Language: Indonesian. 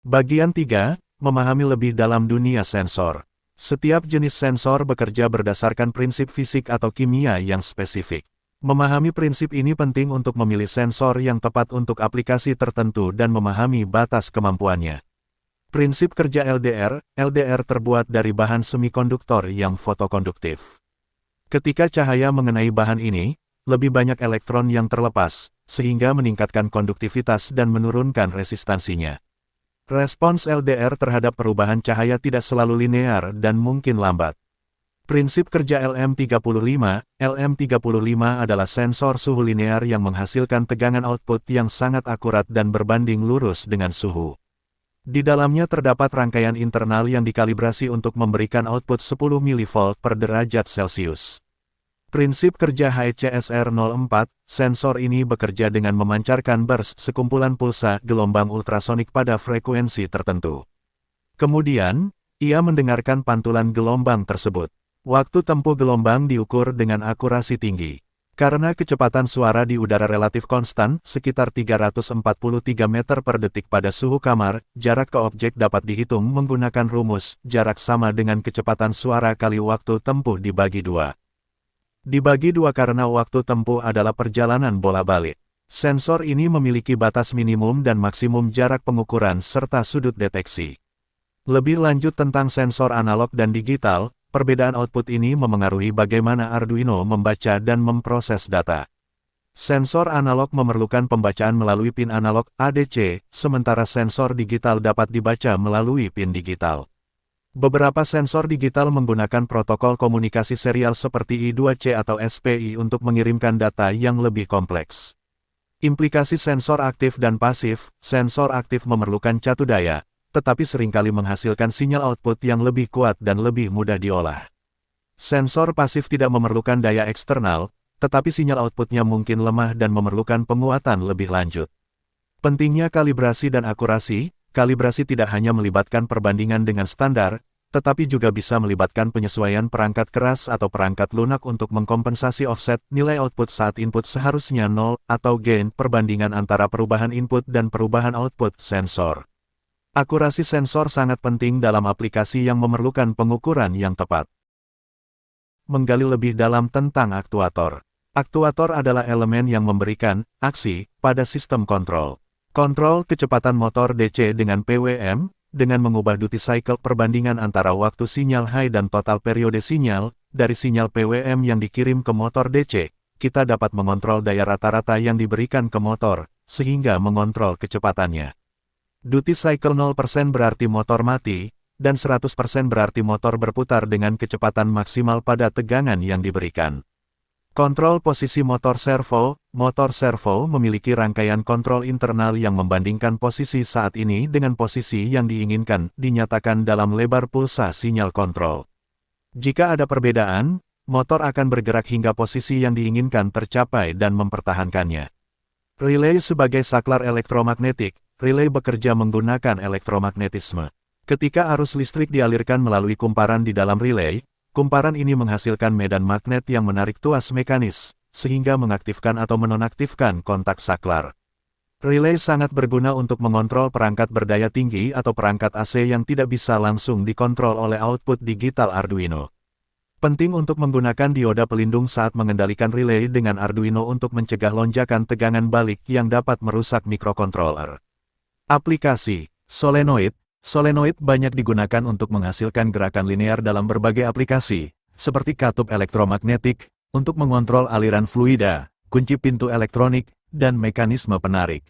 Bagian 3, memahami lebih dalam dunia sensor. Setiap jenis sensor bekerja berdasarkan prinsip fisik atau kimia yang spesifik. Memahami prinsip ini penting untuk memilih sensor yang tepat untuk aplikasi tertentu dan memahami batas kemampuannya. Prinsip kerja LDR, LDR terbuat dari bahan semikonduktor yang fotokonduktif. Ketika cahaya mengenai bahan ini, lebih banyak elektron yang terlepas, sehingga meningkatkan konduktivitas dan menurunkan resistansinya. Respons LDR terhadap perubahan cahaya tidak selalu linear dan mungkin lambat. Prinsip kerja LM35, LM35 adalah sensor suhu linear yang menghasilkan tegangan output yang sangat akurat dan berbanding lurus dengan suhu. Di dalamnya terdapat rangkaian internal yang dikalibrasi untuk memberikan output 10 mV per derajat Celcius. Prinsip kerja HCSR04, sensor ini bekerja dengan memancarkan burst sekumpulan pulsa gelombang ultrasonik pada frekuensi tertentu. Kemudian, ia mendengarkan pantulan gelombang tersebut. Waktu tempuh gelombang diukur dengan akurasi tinggi. Karena kecepatan suara di udara relatif konstan, sekitar 343 meter per detik pada suhu kamar, jarak ke objek dapat dihitung menggunakan rumus, jarak sama dengan kecepatan suara kali waktu tempuh dibagi 2. Dibagi 2 karena waktu tempuh adalah perjalanan bola-balik. Sensor ini memiliki batas minimum dan maksimum jarak pengukuran serta sudut deteksi. Lebih lanjut tentang sensor analog dan digital, perbedaan output ini memengaruhi bagaimana Arduino membaca dan memproses data. Sensor analog memerlukan pembacaan melalui pin analog ADC, sementara sensor digital dapat dibaca melalui pin digital. Beberapa sensor digital menggunakan protokol komunikasi serial seperti I2C atau SPI untuk mengirimkan data yang lebih kompleks. Implikasi sensor aktif dan pasif, sensor aktif memerlukan catu daya, tetapi seringkali menghasilkan sinyal output yang lebih kuat dan lebih mudah diolah. Sensor pasif tidak memerlukan daya eksternal, tetapi sinyal outputnya mungkin lemah dan memerlukan penguatan lebih lanjut. Pentingnya kalibrasi dan akurasi. Kalibrasi tidak hanya melibatkan perbandingan dengan standar, tetapi juga bisa melibatkan penyesuaian perangkat keras atau perangkat lunak untuk mengkompensasi offset nilai output saat input seharusnya 0, atau gain perbandingan antara perubahan input dan perubahan output sensor. Akurasi sensor sangat penting dalam aplikasi yang memerlukan pengukuran yang tepat. Menggali lebih dalam tentang aktuator. Aktuator adalah elemen yang memberikan aksi pada sistem kontrol. Kontrol kecepatan motor DC dengan PWM, dengan mengubah duty cycle perbandingan antara waktu sinyal high dan total periode sinyal, dari sinyal PWM yang dikirim ke motor DC, kita dapat mengontrol daya rata-rata yang diberikan ke motor, sehingga mengontrol kecepatannya. Duty cycle 0% berarti motor mati, dan 100% berarti motor berputar dengan kecepatan maksimal pada tegangan yang diberikan. Kontrol posisi motor servo memiliki rangkaian kontrol internal yang membandingkan posisi saat ini dengan posisi yang diinginkan, dinyatakan dalam lebar pulsa sinyal kontrol. Jika ada perbedaan, motor akan bergerak hingga posisi yang diinginkan tercapai dan mempertahankannya. Relay sebagai saklar elektromagnetik, relay bekerja menggunakan elektromagnetisme. Ketika arus listrik dialirkan melalui kumparan di dalam relay, kumparan ini menghasilkan medan magnet yang menarik tuas mekanis, sehingga mengaktifkan atau menonaktifkan kontak saklar. Relay sangat berguna untuk mengontrol perangkat berdaya tinggi atau perangkat AC yang tidak bisa langsung dikontrol oleh output digital Arduino. Penting untuk menggunakan dioda pelindung saat mengendalikan relay dengan Arduino untuk mencegah lonjakan tegangan balik yang dapat merusak mikrokontroler. Aplikasi solenoid. Solenoid banyak digunakan untuk menghasilkan gerakan linear dalam berbagai aplikasi, seperti katup elektromagnetik, untuk mengontrol aliran fluida, kunci pintu elektronik, dan mekanisme penarik.